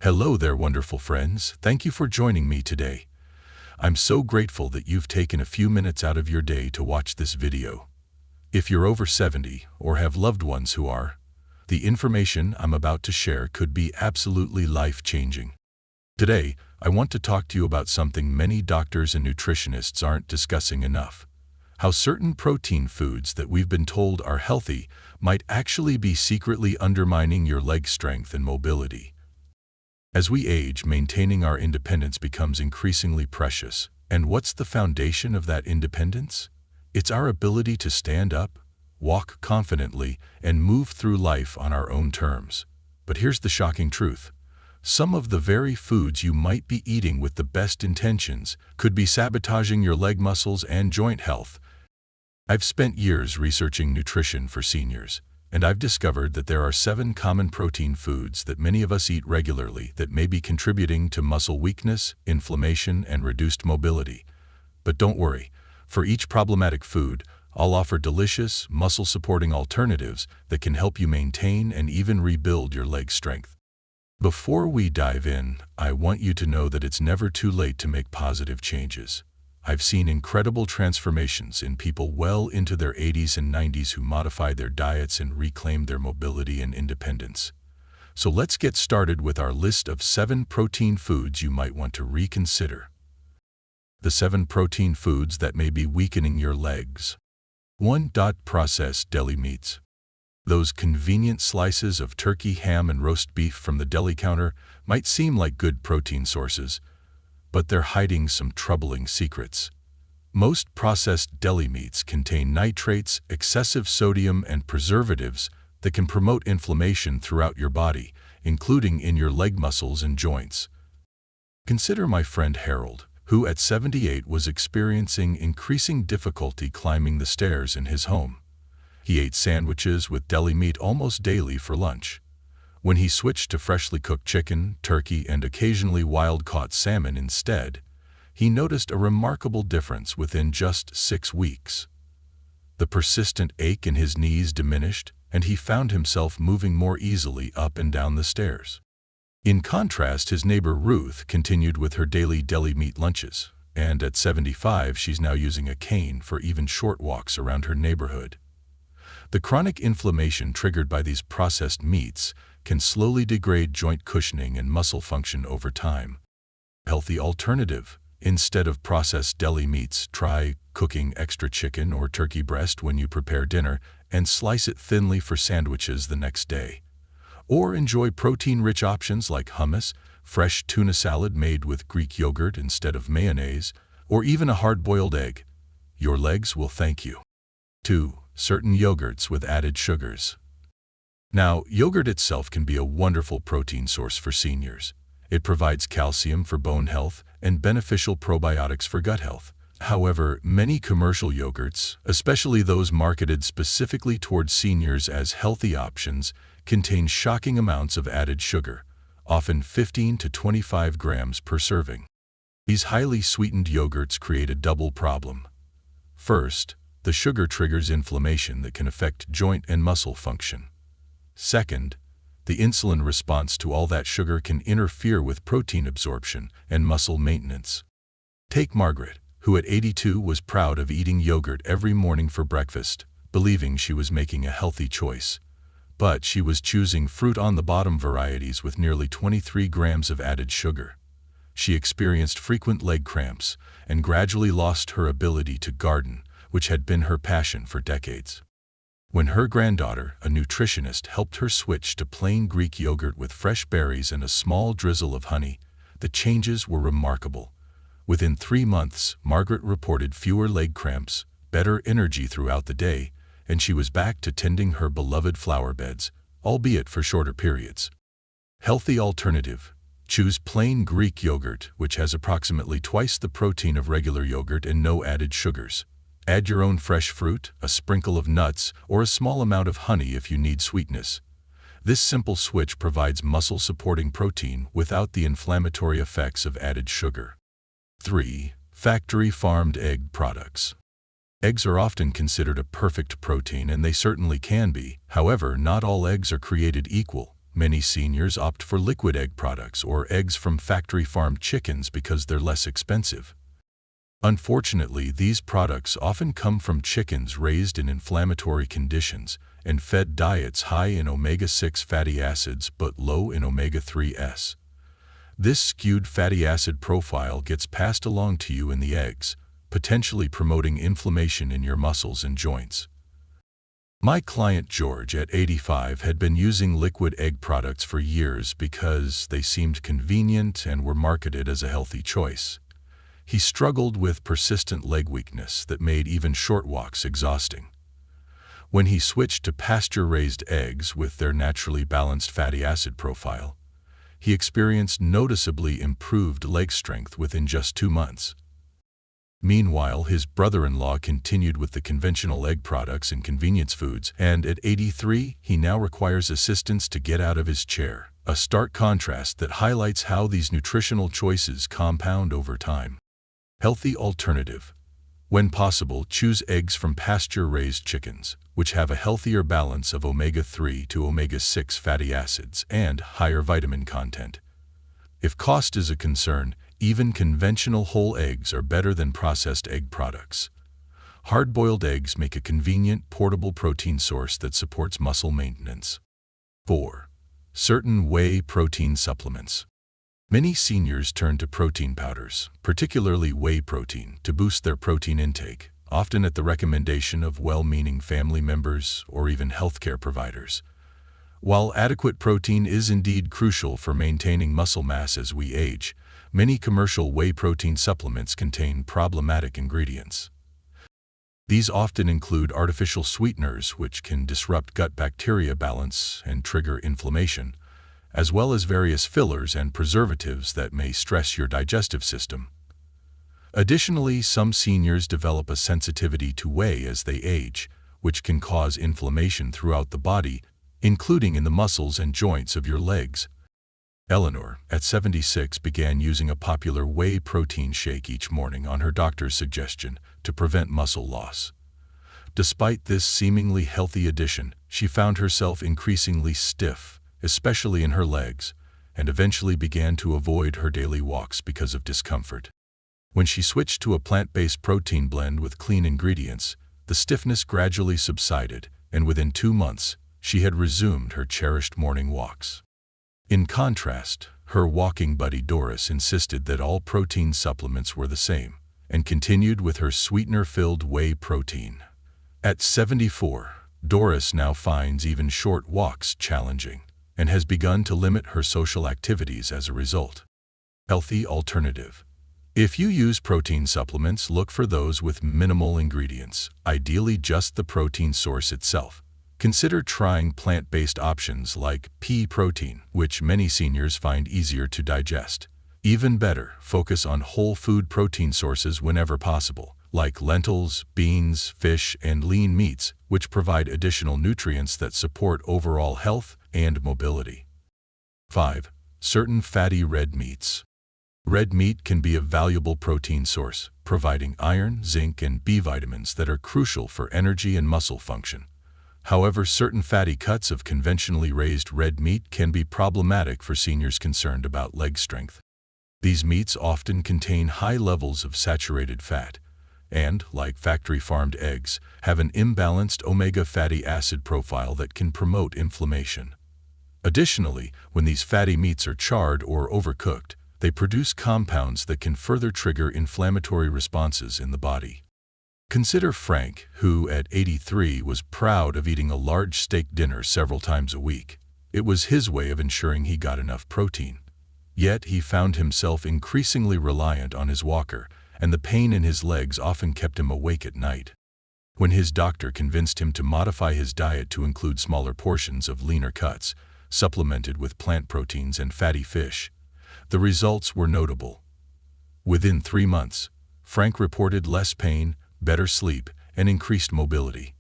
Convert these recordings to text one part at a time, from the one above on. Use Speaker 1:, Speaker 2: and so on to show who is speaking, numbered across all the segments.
Speaker 1: Hello there, wonderful friends. Thank you for joining me today. I'm so grateful that you've taken a few minutes out of your day to watch this video. If you're over 70 or have loved ones who are, the information I'm about to share could be absolutely life-changing. Today, I want to talk to you about something many doctors and nutritionists aren't discussing enough. How certain protein foods that we've been told are healthy might actually be secretly undermining your leg strength and mobility. As we age, maintaining our independence becomes increasingly precious. And what's the foundation of that independence? It's our ability to stand up, walk confidently, and move through life on our own terms. But here's the shocking truth. Some of the very foods you might be eating with the best intentions could be sabotaging your leg muscles and joint health. I've spent years researching nutrition for seniors, and I've discovered that there are 7 common protein foods that many of us eat regularly that may be contributing to muscle weakness, inflammation, and reduced mobility. But don't worry, for each problematic food, I'll offer delicious, muscle-supporting alternatives that can help you maintain and even rebuild your leg strength. Before we dive in, I want you to know that it's never too late to make positive changes. I've seen incredible transformations in people well into their 80s and 90s who modify their diets and reclaim their mobility and independence. So let's get started with our list of 7 protein foods you might want to reconsider. The 7 protein foods that may be weakening your legs. 1. Processed deli meats. Those convenient slices of turkey, ham, and roast beef from the deli counter might seem like good protein sources, but they're hiding some troubling secrets. Most processed deli meats contain nitrates, excessive sodium, and preservatives that can promote inflammation throughout your body, including in your leg muscles and joints. Consider my friend Harold, who at 78 was experiencing increasing difficulty climbing the stairs in his home. He ate sandwiches with deli meat almost daily for lunch. When he switched to freshly cooked chicken, turkey, and occasionally wild-caught salmon instead, he noticed a remarkable difference within just 6 weeks. The persistent ache in his knees diminished, and he found himself moving more easily up and down the stairs. In contrast, his neighbor Ruth continued with her daily deli meat lunches, and at 75 she's now using a cane for even short walks around her neighborhood. The chronic inflammation triggered by these processed meats can slowly degrade joint cushioning and muscle function over time. Healthy alternative. Instead of processed deli meats, try cooking extra chicken or turkey breast when you prepare dinner and slice it thinly for sandwiches the next day. Or enjoy protein-rich options like hummus, fresh tuna salad made with Greek yogurt instead of mayonnaise, or even a hard-boiled egg. Your legs will thank you. 2. Certain yogurts with added sugars. Now, yogurt itself can be a wonderful protein source for seniors. It provides calcium for bone health and beneficial probiotics for gut health. However, many commercial yogurts, especially those marketed specifically towards seniors as healthy options, contain shocking amounts of added sugar, often 15 to 25 grams per serving. These highly sweetened yogurts create a double problem. First, the sugar triggers inflammation that can affect joint and muscle function. Second, the insulin response to all that sugar can interfere with protein absorption and muscle maintenance. Take Margaret, who at 82 was proud of eating yogurt every morning for breakfast, believing she was making a healthy choice. But she was choosing fruit-on-the-bottom varieties with nearly 23 grams of added sugar. She experienced frequent leg cramps and gradually lost her ability to garden, which had been her passion for decades. When her granddaughter, a nutritionist, helped her switch to plain Greek yogurt with fresh berries and a small drizzle of honey, the changes were remarkable. Within 3 months, Margaret reported fewer leg cramps, better energy throughout the day, and she was back to tending her beloved flower beds, albeit for shorter periods. Healthy alternative. Choose plain Greek yogurt, which has approximately twice the protein of regular yogurt and no added sugars. Add your own fresh fruit, a sprinkle of nuts, or a small amount of honey if you need sweetness. This simple switch provides muscle-supporting protein without the inflammatory effects of added sugar. 3. Factory-farmed egg products. Eggs are often considered a perfect protein, and they certainly can be. However, not all eggs are created equal. Many seniors opt for liquid egg products or eggs from factory-farmed chickens because they're less expensive. Unfortunately, these products often come from chickens raised in inflammatory conditions and fed diets high in omega-6 fatty acids but low in omega-3s. This skewed fatty acid profile gets passed along to you in the eggs, potentially promoting inflammation in your muscles and joints. My client George, at 85, had been using liquid egg products for years because they seemed convenient and were marketed as a healthy choice. He struggled with persistent leg weakness that made even short walks exhausting. When he switched to pasture-raised eggs with their naturally balanced fatty acid profile, he experienced noticeably improved leg strength within just 2 months. Meanwhile, his brother-in-law continued with the conventional egg products and convenience foods, and at 83, he now requires assistance to get out of his chair, a stark contrast that highlights how these nutritional choices compound over time. Healthy alternative. When possible, choose eggs from pasture-raised chickens, which have a healthier balance of omega-3 to omega-6 fatty acids and higher vitamin content. If cost is a concern, even conventional whole eggs are better than processed egg products. Hard-boiled eggs make a convenient, portable protein source that supports muscle maintenance. 4. Certain whey protein supplements. Many seniors turn to protein powders, particularly whey protein, to boost their protein intake, often at the recommendation of well-meaning family members or even healthcare providers. While adequate protein is indeed crucial for maintaining muscle mass as we age, many commercial whey protein supplements contain problematic ingredients. These often include artificial sweeteners, which can disrupt gut bacteria balance and trigger inflammation, as well as various fillers and preservatives that may stress your digestive system. Additionally, some seniors develop a sensitivity to whey as they age, which can cause inflammation throughout the body, including in the muscles and joints of your legs. Eleanor, at 76, began using a popular whey protein shake each morning on her doctor's suggestion to prevent muscle loss. Despite this seemingly healthy addition, she found herself increasingly stiff, especially in her legs, and eventually began to avoid her daily walks because of discomfort. When she switched to a plant-based protein blend with clean ingredients, the stiffness gradually subsided, and within 2 months, she had resumed her cherished morning walks. In contrast, her walking buddy Doris insisted that all protein supplements were the same, and continued with her sweetener-filled whey protein. At 74, Doris now finds even short walks challenging, and has begun to limit her social activities as a result. Healthy alternative. If you use protein supplements, look for those with minimal ingredients, ideally just the protein source itself. Consider trying plant-based options like pea protein, which many seniors find easier to digest. Even better, focus on whole food protein sources whenever possible, like lentils, beans, fish, and lean meats, which provide additional nutrients that support overall health and mobility. 5. Certain fatty red meats. Red meat can be a valuable protein source, providing iron, zinc, and B vitamins that are crucial for energy and muscle function. However, certain fatty cuts of conventionally raised red meat can be problematic for seniors concerned about leg strength. These meats often contain high levels of saturated fat, and, like factory-farmed eggs, have an imbalanced omega fatty acid profile that can promote inflammation. Additionally, when these fatty meats are charred or overcooked, they produce compounds that can further trigger inflammatory responses in the body. Consider Frank, who at 83 was proud of eating a large steak dinner several times a week. It was his way of ensuring he got enough protein. Yet he found himself increasingly reliant on his walker, and the pain in his legs often kept him awake at night. When his doctor convinced him to modify his diet to include smaller portions of leaner cuts, supplemented with plant proteins and fatty fish, the results were notable. Within 3 months, Frank reported less pain, better sleep, and increased mobility.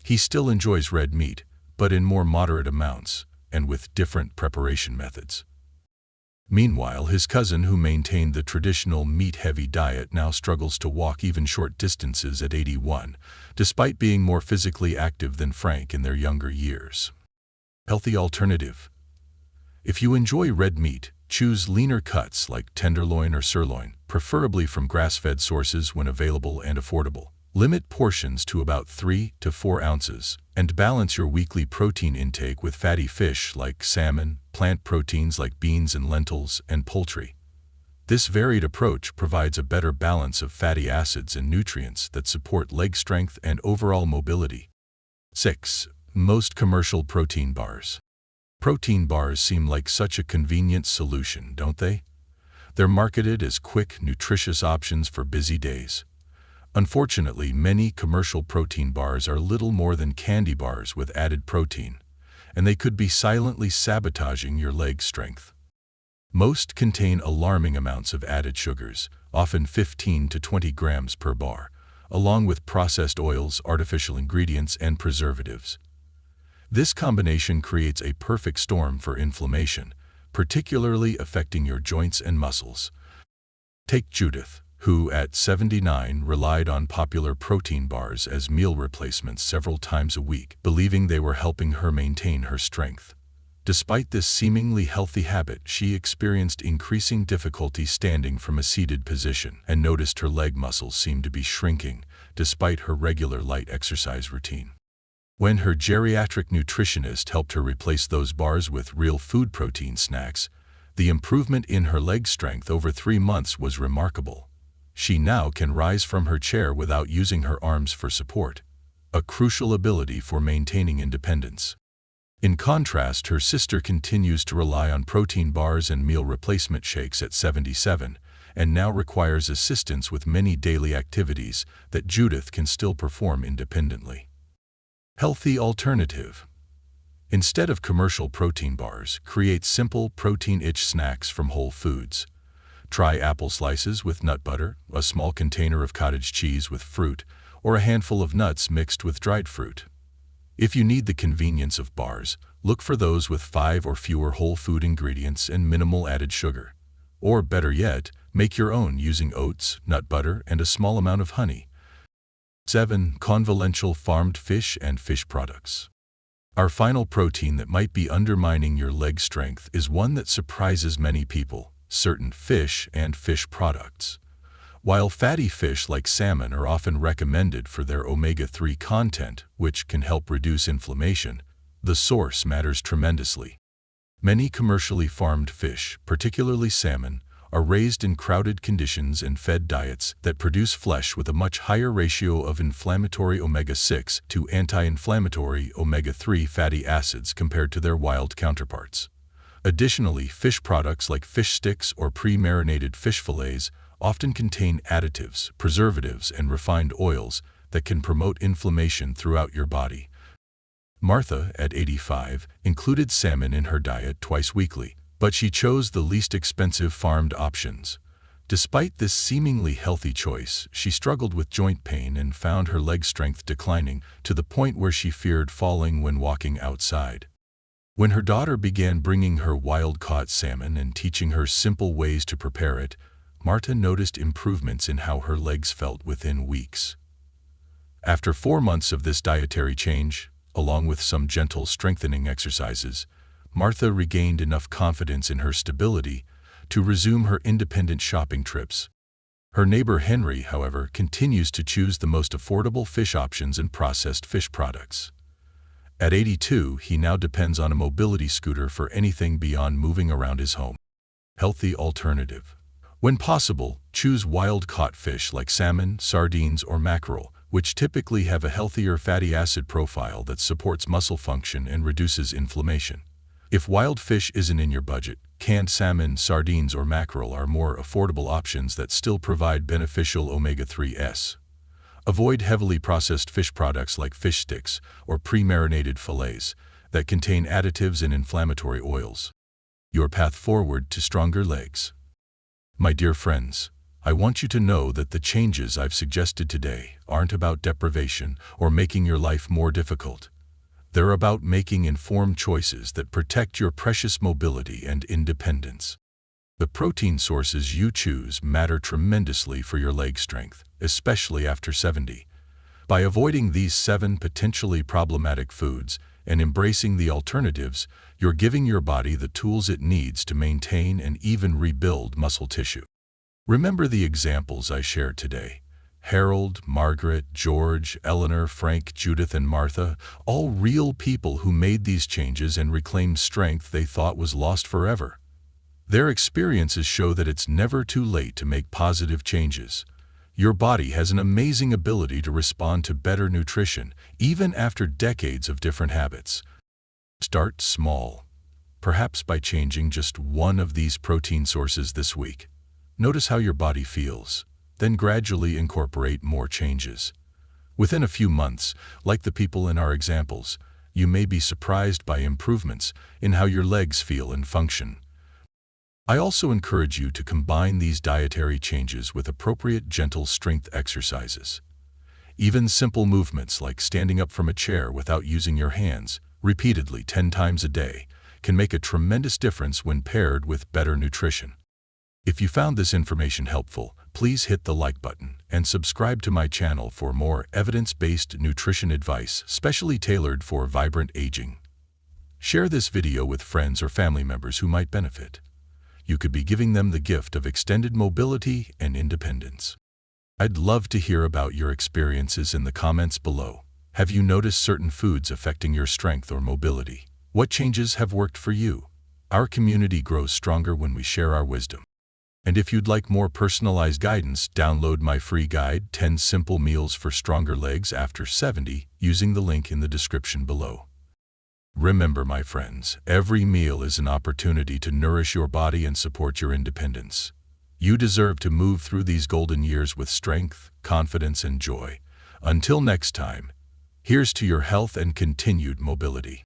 Speaker 1: He still enjoys red meat, but in more moderate amounts, and with different preparation methods. Meanwhile, his cousin, who maintained the traditional meat-heavy diet, now struggles to walk even short distances at 81, despite being more physically active than Frank in their younger years. Healthy alternative. If you enjoy red meat, choose leaner cuts like tenderloin or sirloin, preferably from grass-fed sources when available and affordable. Limit portions to about 3 to 4 ounces, and balance your weekly protein intake with fatty fish like salmon, plant proteins like beans and lentils, and poultry. This varied approach provides a better balance of fatty acids and nutrients that support leg strength and overall mobility. 6. Most commercial protein bars. Protein bars seem like such a convenient solution, don't they? They're marketed as quick, nutritious options for busy days. Unfortunately, many commercial protein bars are little more than candy bars with added protein, and they could be silently sabotaging your leg strength. Most contain alarming amounts of added sugars, often 15 to 20 grams per bar, along with processed oils, artificial ingredients, and preservatives. This combination creates a perfect storm for inflammation, particularly affecting your joints and muscles. Take Judith, who at 79 relied on popular protein bars as meal replacements several times a week, believing they were helping her maintain her strength. Despite this seemingly healthy habit, she experienced increasing difficulty standing from a seated position and noticed her leg muscles seemed to be shrinking despite her regular light exercise routine. When her geriatric nutritionist helped her replace those bars with real food protein snacks, the improvement in her leg strength over 3 months was remarkable. She now can rise from her chair without using her arms for support, a crucial ability for maintaining independence. In contrast, her sister continues to rely on protein bars and meal replacement shakes at 77, and now requires assistance with many daily activities that Judith can still perform independently. Healthy alternative. Instead of commercial protein bars, create simple protein-rich snacks from Whole Foods. Try apple slices with nut butter, a small container of cottage cheese with fruit, or a handful of nuts mixed with dried fruit. If you need the convenience of bars, look for those with 5 or fewer whole food ingredients and minimal added sugar. Or better yet, make your own using oats, nut butter, and a small amount of honey. 7. Conventional farmed fish and fish products. Our final protein that might be undermining your leg strength is one that surprises many people: certain fish and fish products. While fatty fish like salmon are often recommended for their omega-3 content, which can help reduce inflammation, the source matters tremendously. Many commercially farmed fish, particularly salmon, are raised in crowded conditions and fed diets that produce flesh with a much higher ratio of inflammatory omega-6 to anti-inflammatory omega-3 fatty acids compared to their wild counterparts. Additionally, fish products like fish sticks or pre-marinated fish fillets often contain additives, preservatives, and refined oils that can promote inflammation throughout your body. Martha, at 85, included salmon in her diet twice weekly, but she chose the least expensive farmed options. Despite this seemingly healthy choice, she struggled with joint pain and found her leg strength declining to the point where she feared falling when walking outside. When her daughter began bringing her wild-caught salmon and teaching her simple ways to prepare it, Martha noticed improvements in how her legs felt within weeks. After 4 months of this dietary change, along with some gentle strengthening exercises, Martha regained enough confidence in her stability to resume her independent shopping trips. Her neighbor Henry, however, continues to choose the most affordable fish options and processed fish products. At 82, he now depends on a mobility scooter for anything beyond moving around his home. Healthy alternative. When possible, choose wild-caught fish like salmon, sardines, or mackerel, which typically have a healthier fatty acid profile that supports muscle function and reduces inflammation. If wild fish isn't in your budget, canned salmon, sardines, or mackerel are more affordable options that still provide beneficial omega-3s. Avoid heavily processed fish products like fish sticks or pre-marinated fillets that contain additives and inflammatory oils. Your path forward to stronger legs. My dear friends, I want you to know that the changes I've suggested today aren't about deprivation or making your life more difficult. They're about making informed choices that protect your precious mobility and independence. The protein sources you choose matter tremendously for your leg strength, especially after 70. By avoiding these 7 potentially problematic foods and embracing the alternatives, you're giving your body the tools it needs to maintain and even rebuild muscle tissue. Remember the examples I shared today. Harold, Margaret, George, Eleanor, Frank, Judith, and Martha, all real people who made these changes and reclaimed strength they thought was lost forever. Their experiences show that it's never too late to make positive changes. Your body has an amazing ability to respond to better nutrition, even after decades of different habits. Start small, perhaps by changing just one of these protein sources this week. Notice how your body feels, then gradually incorporate more changes. Within a few months, like the people in our examples, you may be surprised by improvements in how your legs feel and function. I also encourage you to combine these dietary changes with appropriate gentle strength exercises. Even simple movements like standing up from a chair without using your hands, repeatedly 10 times a day, can make a tremendous difference when paired with better nutrition. If you found this information helpful, please hit the like button and subscribe to my channel for more evidence-based nutrition advice, specially tailored for vibrant aging. Share this video with friends or family members who might benefit. You could be giving them the gift of extended mobility and independence. I'd love to hear about your experiences in the comments below. Have you noticed certain foods affecting your strength or mobility? What changes have worked for you? Our community grows stronger when we share our wisdom. And if you'd like more personalized guidance, download my free guide, 10 Simple Meals for Stronger Legs After 70, using the link in the description below. Remember, my friends, every meal is an opportunity to nourish your body and support your independence. You deserve to move through these golden years with strength, confidence, and joy. Until next time, here's to your health and continued mobility.